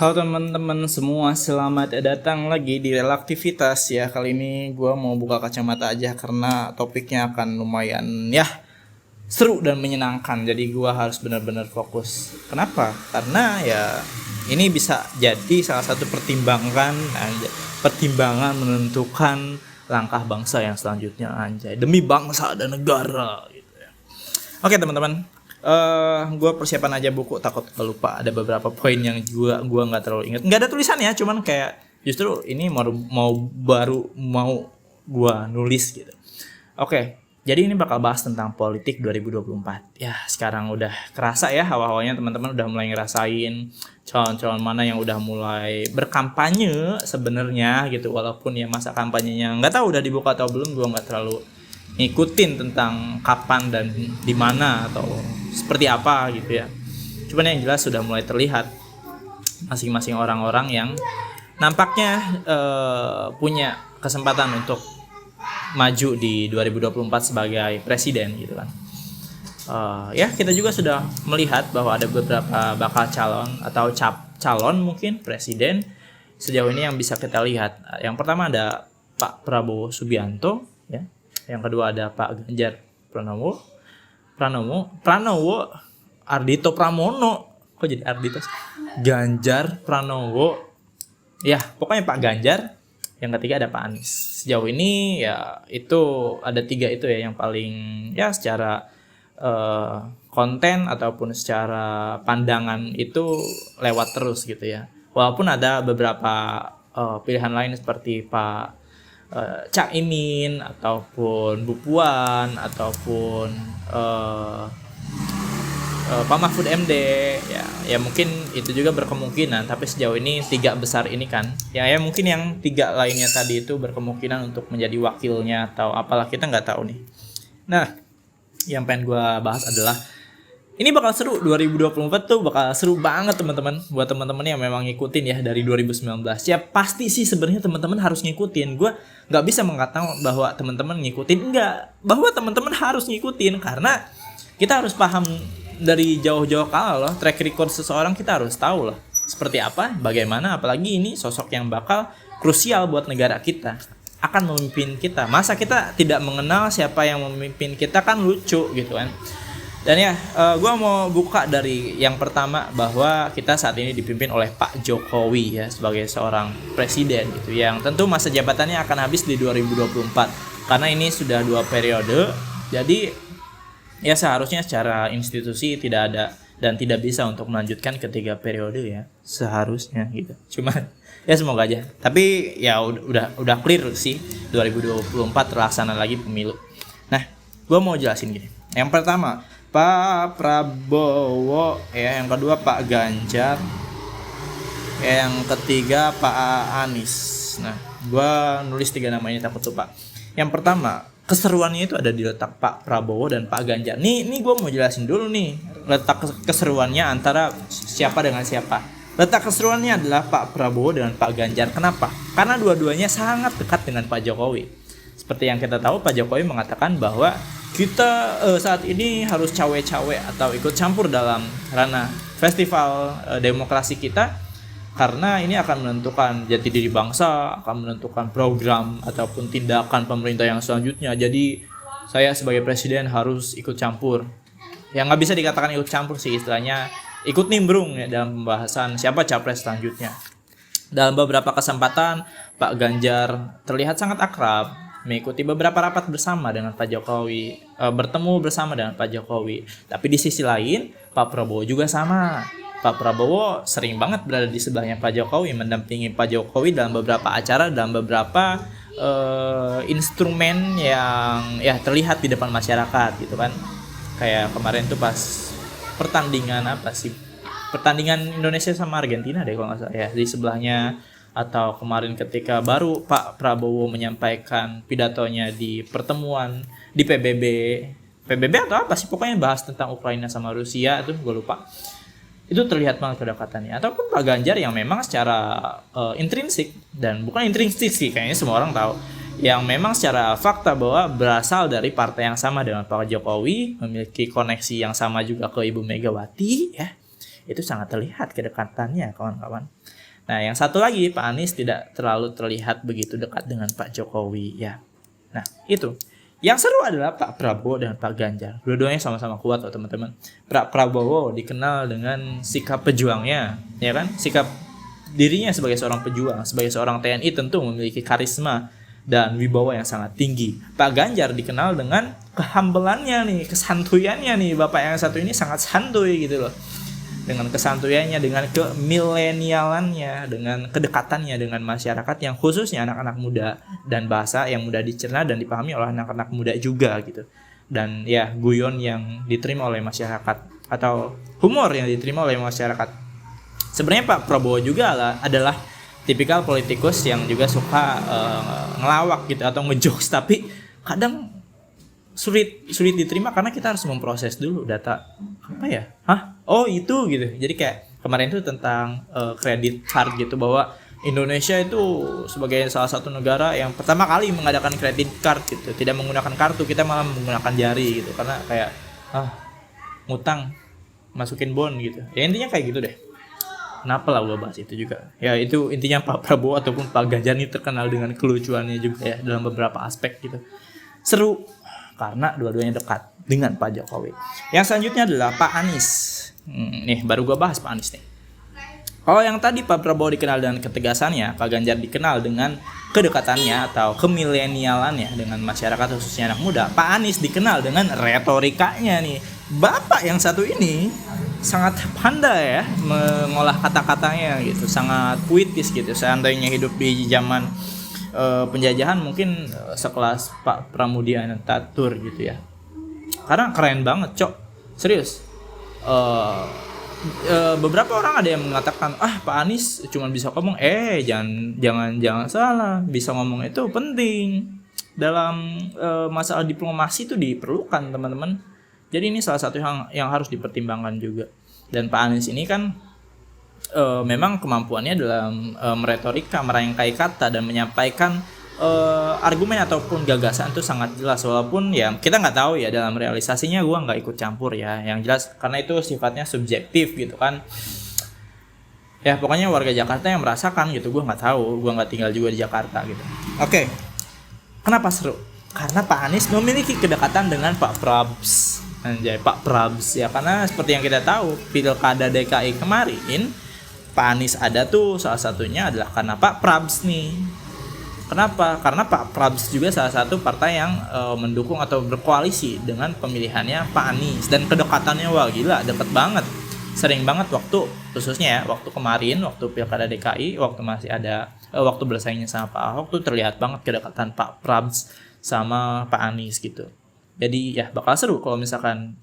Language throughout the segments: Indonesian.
Halo teman-teman semua, selamat datang lagi di Relaktivitas ya. Kali ini gue mau buka kacamata aja karena topiknya akan lumayan seru dan menyenangkan. Jadi gue harus benar-benar fokus. Kenapa? Karena ya ini bisa jadi salah satu pertimbangan menentukan langkah bangsa yang selanjutnya, anjay. Demi bangsa dan negara gitu ya. Oke teman-teman, gue persiapan aja buku, takut lupa. Ada beberapa poin yang gua nggak terlalu ingat, nggak ada tulisannya, cuman kayak justru ini mau gue nulis gitu. Oke, jadi ini bakal bahas tentang politik 2024. Ya sekarang udah kerasa ya hawa-hawanya, teman-teman udah mulai ngerasain calon-calon mana yang udah mulai berkampanye sebenarnya gitu. Walaupun ya masa kampanyenya nggak tahu udah dibuka atau belum, gue nggak terlalu ngikutin tentang kapan dan di mana atau seperti apa gitu ya. Cuman yang jelas sudah mulai terlihat masing-masing orang-orang yang nampaknya punya kesempatan untuk maju di 2024 sebagai presiden gitu kan. Ya kita juga sudah melihat bahwa ada beberapa bakal calon atau calon mungkin presiden sejauh ini yang bisa kita lihat. Yang pertama ada Pak Prabowo Subianto ya. Yang kedua ada Pak Ganjar Pranowo, Ardhito Pramono, kok jadi Ardhito? Ganjar Pranowo, ya pokoknya Pak Ganjar. Yang ketiga ada Pak Anies. Sejauh ini ya itu ada tiga itu ya yang paling ya secara konten ataupun secara pandangan itu lewat terus gitu ya. Walaupun ada beberapa pilihan lain seperti Pak Cak Imin ataupun Bu Puan ataupun Pak Mahfud MD ya mungkin itu juga berkemungkinan, tapi sejauh ini tiga besar ini kan ya mungkin yang tiga lainnya tadi itu berkemungkinan untuk menjadi wakilnya atau apalah, kita nggak tahu nih. Nah yang pengen gue bahas adalah ini bakal seru, 2024 tuh bakal seru banget teman-teman. Buat teman-teman yang memang ngikutin ya dari 2019. Ya pasti sih sebenarnya teman-teman harus ngikutin. Gue nggak bisa mengatakan bahwa teman-teman ngikutin, enggak. Bahwa teman-teman harus ngikutin karena kita harus paham dari jauh-jauh kala loh. Track record seseorang kita harus tahu loh. Seperti apa, bagaimana, apalagi ini sosok yang bakal krusial buat negara kita. Akan memimpin kita. Masa kita tidak mengenal siapa yang memimpin kita, kan lucu gitu kan. Dan ya, gue mau buka dari yang pertama bahwa kita saat ini dipimpin oleh Pak Jokowi ya sebagai seorang presiden gitu, yang tentu masa jabatannya akan habis di 2024 karena ini sudah 2 periode. Jadi ya seharusnya secara institusi tidak ada dan tidak bisa untuk melanjutkan ketiga periode ya seharusnya gitu. Cuma ya semoga aja. Tapi ya udah clear sih 2024 terlaksana lagi pemilu. Nah, gue mau jelasin gini. Yang pertama Pak Prabowo ya, yang kedua Pak Ganjar, yang ketiga Pak Anies. Nah, gue nulis 3 nama ini takut lupa. Yang pertama, keseruannya itu ada di letak Pak Prabowo dan Pak Ganjar. Nih gue mau jelasin dulu nih letak keseruannya antara siapa dengan siapa. Letak keseruannya adalah Pak Prabowo dengan Pak Ganjar. Kenapa? Karena dua-duanya sangat dekat dengan Pak Jokowi. Seperti yang kita tahu, Pak Jokowi mengatakan bahwa kita saat ini harus cawe-cawe atau ikut campur dalam ranah festival demokrasi kita karena ini akan menentukan jati diri bangsa, akan menentukan program ataupun tindakan pemerintah yang selanjutnya. Jadi saya sebagai presiden harus ikut campur. Ya nggak bisa dikatakan ikut campur sih, istilahnya ikut nimbrung ya dalam pembahasan siapa capres selanjutnya. Dalam beberapa kesempatan Pak Ganjar terlihat sangat akrab mengikuti beberapa rapat bersama dengan Pak Jokowi, bertemu bersama dengan Pak Jokowi. Tapi di sisi lain, Pak Prabowo juga sama. Pak Prabowo sering banget berada di sebelahnya Pak Jokowi, mendampingi Pak Jokowi dalam beberapa acara, dalam beberapa instrumen yang ya terlihat di depan masyarakat gitu kan. Kayak kemarin tuh pas pertandingan Indonesia sama Argentina deh kalau nggak salah ya, di sebelahnya. Atau kemarin ketika baru Pak Prabowo menyampaikan pidatonya di pertemuan di PBB atau apa sih, pokoknya bahas tentang Ukraina sama Rusia, itu gue lupa. Itu terlihat banget kedekatannya. Ataupun Pak Ganjar yang memang secara intrinsik, dan bukan intrinsik sih, kayaknya semua orang tahu, yang memang secara fakta bahwa berasal dari partai yang sama dengan Pak Jokowi, memiliki koneksi yang sama juga ke Ibu Megawati ya. itu sangat terlihat kedekatannya kawan-kawan. Nah, yang satu lagi, Pak Anies tidak terlalu terlihat begitu dekat dengan Pak Jokowi ya. Nah, itu. Yang seru adalah Pak Prabowo dan Pak Ganjar. Dua-duanya sama-sama kuat loh teman-teman. Pak Prabowo dikenal dengan sikap pejuangnya, ya kan? Sikap dirinya sebagai seorang pejuang, sebagai seorang TNI tentu memiliki karisma dan wibawa yang sangat tinggi. Pak Ganjar dikenal dengan kehambelannya nih, kesantuyannya nih. Bapak yang satu ini sangat santuy gitu loh. Dengan kesantuyannya, dengan kemilenialannya, dengan kedekatannya dengan masyarakat yang khususnya anak-anak muda, dan bahasa yang mudah dicerna dan dipahami oleh anak-anak muda juga gitu. Dan ya, guyon yang diterima oleh masyarakat atau humor yang diterima oleh masyarakat. Sebenarnya Pak Prabowo juga adalah tipikal politikus yang juga suka ngelawak gitu atau ngejokes, tapi kadang sulit diterima karena kita harus memproses dulu data apa ya, oh itu gitu. Jadi kayak kemarin itu tentang kredit card gitu, bahwa Indonesia itu sebagai salah satu negara yang pertama kali mengadakan kredit card gitu, tidak menggunakan kartu, kita malah menggunakan jari gitu, karena kayak ngutang masukin bon gitu ya, intinya kayak gitu deh. Kenapa lah gue bahas itu juga ya, itu intinya Pak Prabowo ataupun Pak Ganjar ini terkenal dengan kelucuannya juga ya dalam beberapa aspek gitu. Seru karena dua-duanya dekat dengan Pak Jokowi. Yang selanjutnya adalah Pak Anies. Nih baru gue bahas Pak Anies nih. Kalau yang tadi Pak Prabowo dikenal dengan ketegasannya, Pak Ganjar dikenal dengan kedekatannya atau kemilenialannya dengan masyarakat khususnya anak muda, Pak Anies dikenal dengan retorikanya nih. Bapak yang satu ini sangat pandai ya mengolah kata-katanya gitu, sangat puitis gitu. Seandainya hidup di zaman penjajahan mungkin sekelas Pak Pramudia Anantatur gitu ya, karena keren banget cok, serius. Beberapa orang ada yang mengatakan Pak Anies cuma bisa ngomong, jangan salah, bisa ngomong itu penting dalam masalah diplomasi, itu diperlukan teman-teman. Jadi ini salah satu yang harus dipertimbangkan juga. Dan Pak Anies ini kan memang kemampuannya dalam meretorika, merangkai kata dan menyampaikan argumen ataupun gagasan itu sangat jelas, walaupun ya kita nggak tahu ya dalam realisasinya, gue nggak ikut campur ya, yang jelas karena itu sifatnya subjektif gitu kan ya. Pokoknya warga Jakarta yang merasakan gitu, gue nggak tahu, gue nggak tinggal juga di Jakarta gitu. Oke. Kenapa seru? Karena Pak Anies memiliki kedekatan dengan Pak Prabs. Anjay, Pak Prabs ya, karena seperti yang kita tahu Pilkada DKI kemarin Pak Anies ada tuh, salah satunya adalah karena Pak Prabs nih. Kenapa? Karena Pak Prabs juga salah satu partai yang mendukung atau berkoalisi dengan pemilihannya Pak Anies, dan kedekatannya wah gila, deket banget. Sering banget waktu, khususnya ya waktu kemarin, waktu Pilkada DKI, waktu masih ada waktu bersaingnya sama Pak Ahok tuh terlihat banget kedekatan Pak Prabs sama Pak Anies gitu. Jadi ya bakal seru kalau misalkan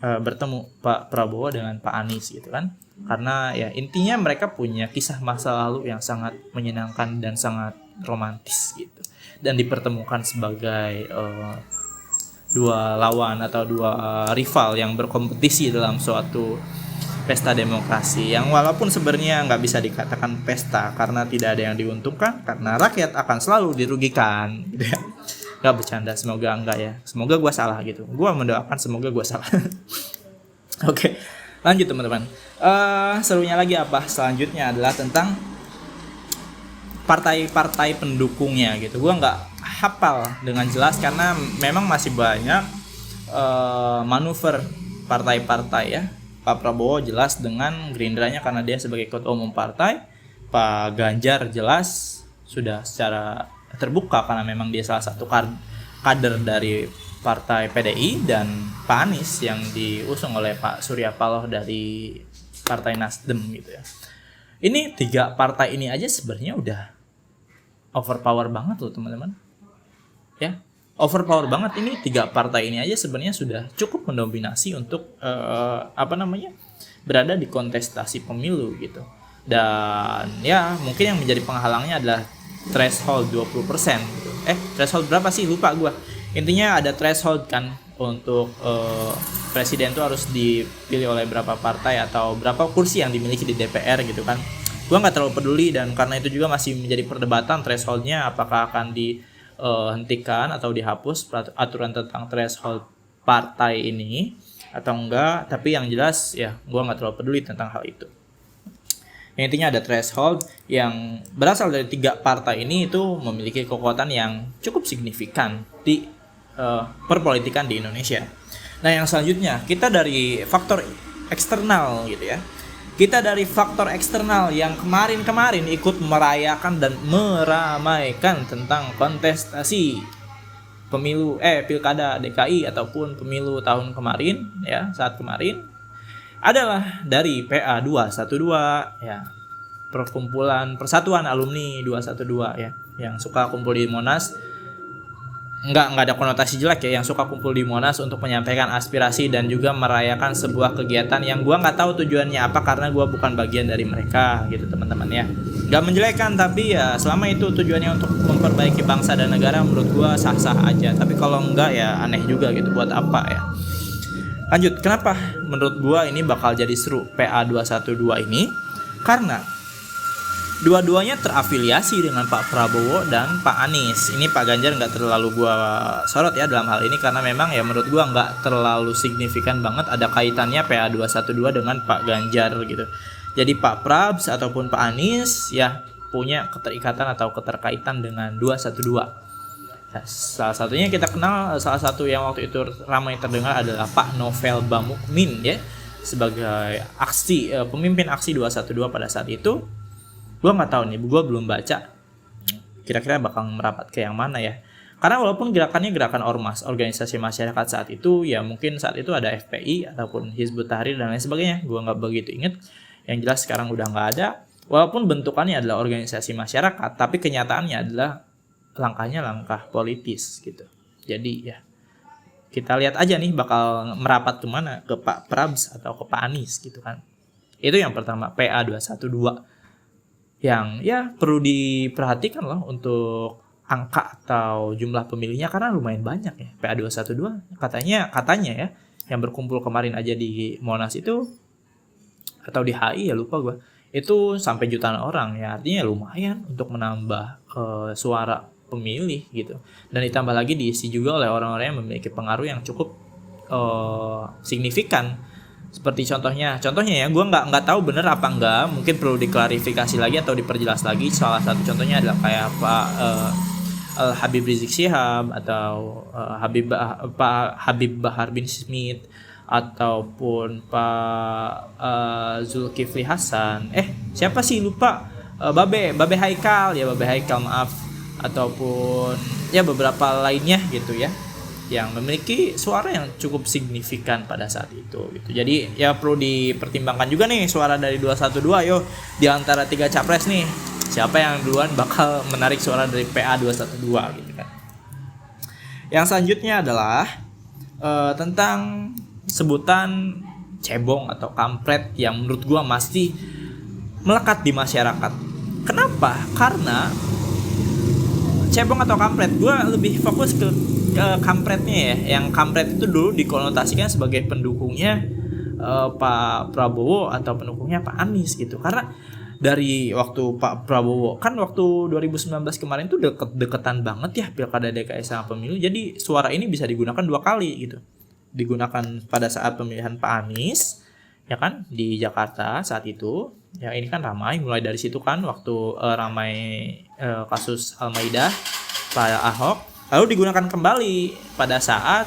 bertemu Pak Prabowo dengan Pak Anies gitu kan. Karena ya intinya mereka punya kisah masa lalu yang sangat menyenangkan dan sangat romantis gitu. Dan dipertemukan sebagai dua lawan atau dua rival yang berkompetisi dalam suatu pesta demokrasi. Yang walaupun sebenarnya nggak bisa dikatakan pesta karena tidak ada yang diuntungkan, karena rakyat akan selalu dirugikan gitu ya. Gak bercanda, semoga enggak ya. Semoga gue salah gitu. Gue mendoakan semoga gue salah. Oke, lanjut teman-teman. Serunya lagi apa? Selanjutnya adalah tentang partai-partai pendukungnya gitu. Gue nggak hafal dengan jelas karena memang masih banyak manuver partai-partai ya. Pak Prabowo jelas dengan Gerindranya karena dia sebagai ketua umum partai. Pak Ganjar jelas sudah secara terbuka karena memang dia salah satu kader dari partai PDI, dan Pak Anies yang diusung oleh Pak Surya Paloh dari partai Nasdem gitu ya. Ini tiga partai ini aja sebenarnya udah overpower banget loh teman-teman ya, overpower banget. Ini tiga partai ini aja sebenarnya sudah cukup mendominasi untuk berada di kontestasi pemilu gitu. Dan ya mungkin yang menjadi penghalangnya adalah threshold 20% gitu. Threshold berapa sih? Lupa gue. Intinya ada threshold kan untuk presiden tuh harus dipilih oleh berapa partai atau berapa kursi yang dimiliki di DPR gitu kan. Gue nggak terlalu peduli, dan karena itu juga masih menjadi perdebatan thresholdnya apakah akan dihentikan atau dihapus aturan tentang threshold partai ini. atau enggak, tapi yang jelas ya gue nggak terlalu peduli tentang hal itu. Yang intinya ada threshold yang berasal dari 3 partai ini itu memiliki kekuatan yang cukup signifikan di perpolitikan di Indonesia. Nah yang selanjutnya kita dari faktor eksternal gitu ya. Kita dari faktor eksternal yang kemarin ikut merayakan dan meramaikan tentang kontestasi pemilu pilkada DKI ataupun pemilu tahun kemarin ya, saat kemarin adalah dari PA 212 ya, perkumpulan persatuan alumni 212 ya, yang suka kumpul di Monas. Enggak ada konotasi jelek ya, yang suka kumpul di Monas untuk menyampaikan aspirasi dan juga merayakan sebuah kegiatan yang gua nggak tahu tujuannya apa, karena gua bukan bagian dari mereka gitu teman-teman ya. Nggak menjelekan, tapi ya selama itu tujuannya untuk memperbaiki bangsa dan negara, menurut gua sah-sah aja. Tapi kalau enggak ya aneh juga gitu, buat apa ya. Lanjut, kenapa menurut gua ini bakal jadi seru PA 212 ini? Karena dua-duanya terafiliasi dengan Pak Prabowo dan Pak Anies. Ini Pak Ganjar nggak terlalu gua sorot ya dalam hal ini, karena memang ya menurut gua nggak terlalu signifikan banget ada kaitannya PA 212 dengan Pak Ganjar gitu. Jadi Pak Prabs ataupun Pak Anies ya punya keterikatan atau keterkaitan dengan 212. Nah, salah satunya kita kenal, salah satu yang waktu itu ramai terdengar adalah Pak Novel Bamukmin ya, sebagai pemimpin aksi 212 pada saat itu. Gue nggak tahu nih, gue belum baca kira-kira bakal merapat ke yang mana ya. Karena walaupun gerakannya gerakan ormas, organisasi masyarakat saat itu, ya mungkin saat itu ada FPI ataupun Hizbut Tahrir dan lain sebagainya, gue nggak begitu inget. Yang jelas sekarang udah nggak ada. Walaupun bentukannya adalah organisasi masyarakat, tapi kenyataannya adalah langkahnya langkah politis gitu. Jadi ya kita lihat aja nih bakal merapat kemana, ke Pak Prabs atau ke Pak Anies gitu kan. Itu yang pertama, PA 212. Yang ya perlu diperhatikan loh untuk angka atau jumlah pemilihnya, karena lumayan banyak ya. PA 212 katanya ya, yang berkumpul kemarin aja di Monas itu atau di HI ya lupa gue, itu sampai jutaan orang ya, artinya lumayan untuk menambah suara pemilih gitu. Dan ditambah lagi diisi juga oleh orang-orang yang memiliki pengaruh yang cukup signifikan. Seperti contohnya ya, gue nggak tahu bener apa enggak, mungkin perlu diklarifikasi lagi atau diperjelas lagi. Salah satu contohnya adalah kayak Pak Habib Rizik Syihab atau Pak Habib Bahar bin Smith ataupun Pak Zulkifli Hasan. Siapa sih lupa, Babe Haikal maaf, ataupun ya beberapa lainnya gitu ya, yang memiliki suara yang cukup signifikan pada saat itu gitu. Jadi ya perlu dipertimbangkan juga nih suara dari 212. Yo, di antara 3 capres nih, siapa yang duluan bakal menarik suara dari PA 212 gitu kan. Yang selanjutnya adalah tentang sebutan cebong atau kampret yang menurut gua masih melekat di masyarakat. Kenapa? Karena cebong atau kampret, gua lebih fokus ke kampretnya ya. Yang kampret itu dulu dikonotasikan sebagai pendukungnya Pak Prabowo atau pendukungnya Pak Anies gitu. Karena dari waktu Pak Prabowo kan waktu 2019 kemarin tuh deketan banget ya pilkada DKI sama pemilu. Jadi suara ini bisa digunakan 2 kali gitu. Digunakan pada saat pemilihan Pak Anies ya kan di Jakarta saat itu. Ya ini kan ramai, mulai dari situ kan waktu ramai kasus Al-Maidah Pak Ahok. Lalu digunakan kembali pada saat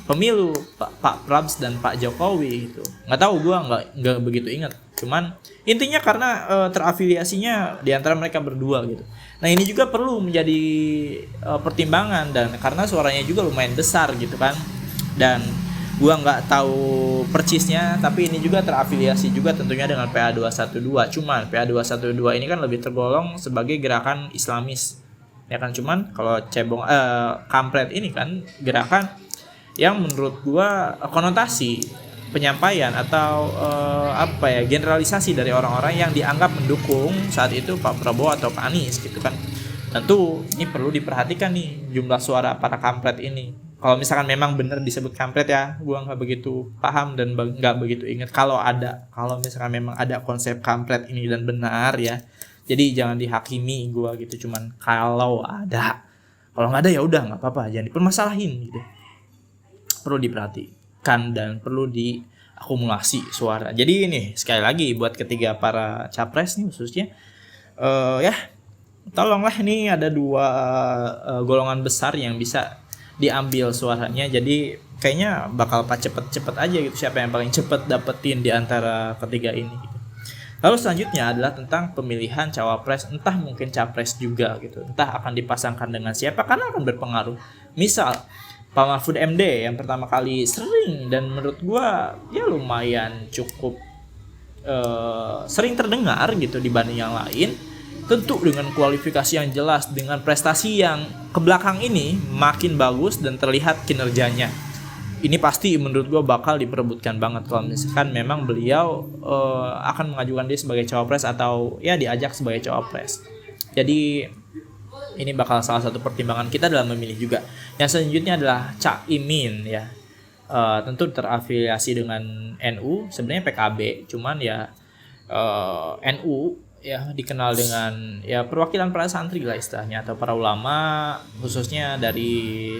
pemilu Pak Prabs dan Pak Jokowi gitu. Nggak tahu, gue nggak begitu ingat. Cuman intinya karena terafiliasinya di antara mereka berdua gitu. Nah ini juga perlu menjadi pertimbangan, dan karena suaranya juga lumayan besar gitu kan. Dan gue nggak tahu persisnya, tapi ini juga terafiliasi juga tentunya dengan PA 212. Cuman PA 212 ini kan lebih tergolong sebagai gerakan Islamis. Ya kan, cuman kalau kampret ini kan gerakan yang menurut gua konotasi penyampaian atau generalisasi dari orang-orang yang dianggap mendukung saat itu Pak Prabowo atau Pak Anies gitu kan. Tentu ini perlu diperhatikan nih jumlah suara para kampret ini. Kalau misalkan memang benar disebut kampret ya, gua nggak begitu paham dan nggak begitu ingat. Kalau misalkan memang ada konsep kampret ini dan benar ya, jadi jangan dihakimi gue gitu. Cuman kalau ada, kalau nggak ada ya udah nggak apa-apa, jangan dipermasalahin gitu. Perlu diperhati. diperebutkan dan perlu diakumulasi suara. Jadi ini sekali lagi buat ketiga para capres nih khususnya, ya tolonglah, ini ada 2 golongan besar yang bisa diambil suaranya. Jadi kayaknya bakal cepet-cepet aja gitu, siapa yang paling cepet dapetin di antara ketiga ini gitu. Lalu selanjutnya adalah tentang pemilihan cawapres, entah mungkin capres juga gitu, entah akan dipasangkan dengan siapa, karena akan berpengaruh. Misal Pak Mahfud MD yang pertama kali sering dan menurut gua ya lumayan cukup sering terdengar gitu dibanding yang lain, tentu dengan kualifikasi yang jelas, dengan prestasi yang kebelakang ini makin bagus dan terlihat kinerjanya. Ini pasti menurut gue bakal diperebutkan banget kalau misalkan memang beliau akan mengajukan dia sebagai cawapres atau ya diajak sebagai cawapres. Jadi ini bakal salah satu pertimbangan kita dalam memilih juga. Yang selanjutnya adalah Cak Imin ya. Tentu terafiliasi dengan NU, sebenarnya PKB, cuman ya NU ya dikenal dengan ya perwakilan para santri lah istilahnya, atau para ulama khususnya dari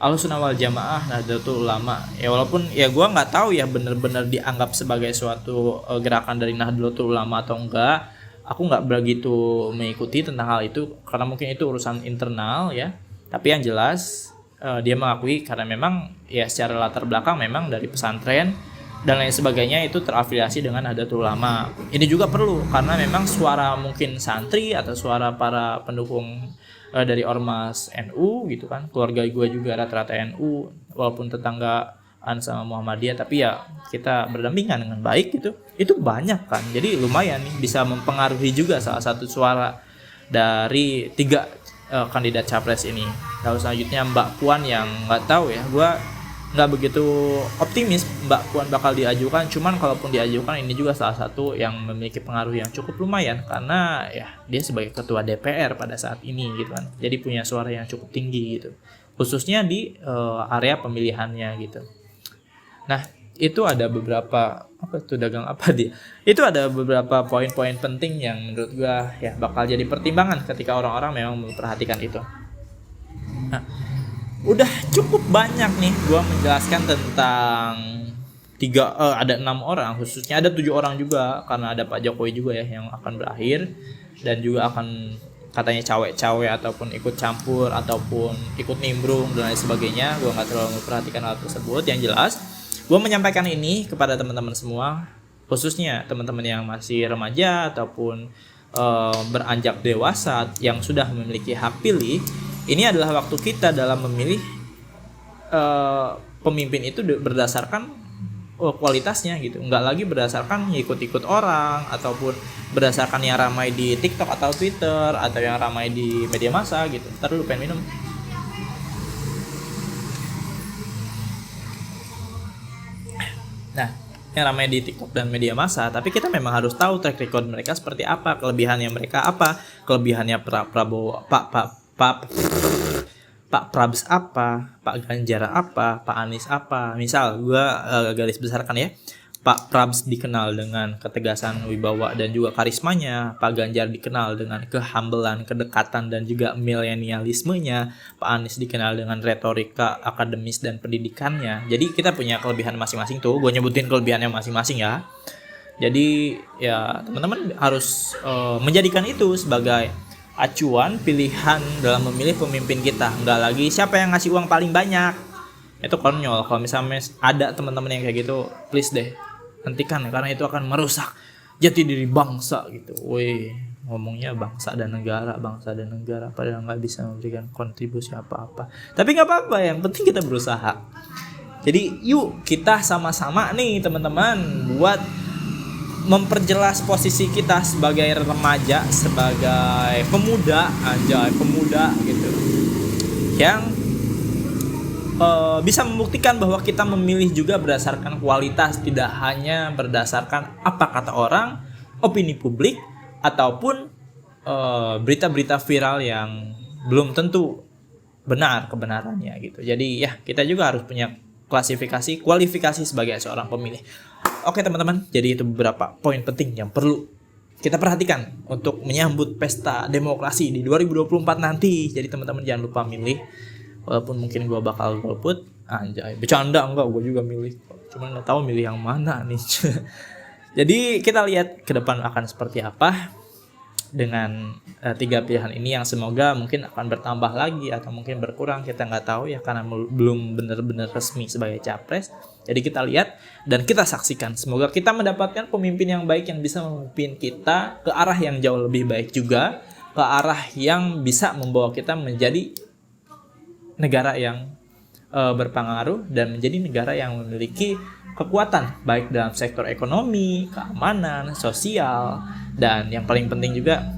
Ahlussunnah wal Jamaah, Nahdlatul Ulama. Ya walaupun ya gue nggak tahu ya benar-benar dianggap sebagai suatu gerakan dari Nahdlatul Ulama atau enggak. Aku nggak begitu mengikuti tentang hal itu karena mungkin itu urusan internal ya. Tapi yang jelas dia mengakui karena memang ya secara latar belakang memang dari pesantren dan lain sebagainya itu terafiliasi dengan Nahdlatul Ulama. Ini juga perlu karena memang suara mungkin santri atau suara para pendukung dari ormas NU gitu kan, keluarga gue juga rata-rata NU walaupun tetanggaan sama Muhammadiyah, tapi ya kita berdampingan dengan baik gitu, itu banyak kan, jadi lumayan nih bisa mempengaruhi juga salah satu suara dari 3 kandidat capres ini. Lalu selanjutnya Mbak Puan yang nggak tahu ya, gue nggak begitu optimis Mbak Puan bakal diajukan, cuman kalaupun diajukan ini juga salah satu yang memiliki pengaruh yang cukup lumayan karena ya dia sebagai ketua DPR pada saat ini gitu kan, jadi punya suara yang cukup tinggi gitu, khususnya di area pemilihannya gitu. Nah itu ada beberapa itu ada beberapa poin-poin penting yang menurut gua ya bakal jadi pertimbangan ketika orang-orang memang memperhatikan itu. Nah, udah cukup banyak nih gue menjelaskan tentang ada 6 orang, khususnya ada 7 orang juga karena ada Pak Jokowi juga ya yang akan berakhir dan juga akan katanya cawe-cawe ataupun ikut campur ataupun ikut nimbrung dan lain sebagainya. Gue nggak terlalu memperhatikan hal tersebut. Yang jelas gue menyampaikan ini kepada teman-teman semua, khususnya teman-teman yang masih remaja ataupun beranjak dewasa yang sudah memiliki hak pilih. Ini adalah waktu kita dalam memilih pemimpin itu berdasarkan kualitasnya gitu, nggak lagi berdasarkan ikut-ikut orang ataupun berdasarkan yang ramai di TikTok atau Twitter atau yang ramai di media massa gitu. Ntar dulu pengen minum. Nah, yang ramai di TikTok dan media massa, tapi kita memang harus tahu track record mereka seperti apa, kelebihannya mereka apa, kelebihannya Prabowo, Pak Prabs apa, Pak Ganjar apa, Pak Anies apa. Misal gue garis besarkan ya, Pak Prabs dikenal dengan ketegasan, wibawa dan juga karismanya, Pak Ganjar dikenal dengan kehambelan, kedekatan dan juga milenialismenya, Pak Anies dikenal dengan retorika akademis dan pendidikannya. Jadi kita punya kelebihan masing-masing tuh, gue nyebutin kelebihannya masing-masing ya. Jadi ya teman-teman harus menjadikan itu sebagai acuan pilihan dalam memilih pemimpin kita. Nggak lagi siapa yang ngasih uang paling banyak, itu konyol. Kalau misalnya ada teman-teman yang kayak gitu, please deh hentikan karena itu akan merusak jati diri bangsa gitu. Woi, ngomongnya bangsa dan negara padahal nggak bisa memberikan kontribusi apa-apa. Tapi nggak apa-apa, yang penting kita berusaha. Jadi yuk kita sama-sama nih teman-teman buat memperjelas posisi kita sebagai remaja, sebagai pemuda gitu, yang bisa membuktikan bahwa kita memilih juga berdasarkan kualitas, tidak hanya berdasarkan apa kata orang, opini publik, ataupun berita-berita viral yang belum tentu benar kebenarannya gitu. Jadi ya kita juga harus punya kualifikasi sebagai seorang pemilih. Oke teman-teman, jadi itu beberapa poin penting yang perlu kita perhatikan untuk menyambut pesta demokrasi di 2024 nanti. Jadi teman-teman jangan lupa milih walaupun mungkin gue bakal golput. Anjay, bercanda, enggak, gue juga milih, cuman nggak tahu milih yang mana nih. Jadi kita lihat ke depan akan seperti apa dengan 3 pilihan ini, yang semoga mungkin akan bertambah lagi atau mungkin berkurang, kita nggak tahu ya, karena belum benar-benar resmi sebagai capres. Jadi kita lihat dan kita saksikan, semoga kita mendapatkan pemimpin yang baik yang bisa memimpin kita ke arah yang jauh lebih baik juga, ke arah yang bisa membawa kita menjadi negara yang berpengaruh dan menjadi negara yang memiliki kekuatan baik dalam sektor ekonomi, keamanan, sosial, dan yang paling penting juga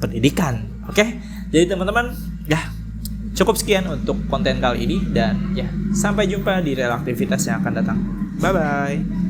pendidikan. Oke? Jadi teman-teman, ya cukup sekian untuk konten kali ini, dan ya sampai jumpa di real aktivitas yang akan datang. Bye bye.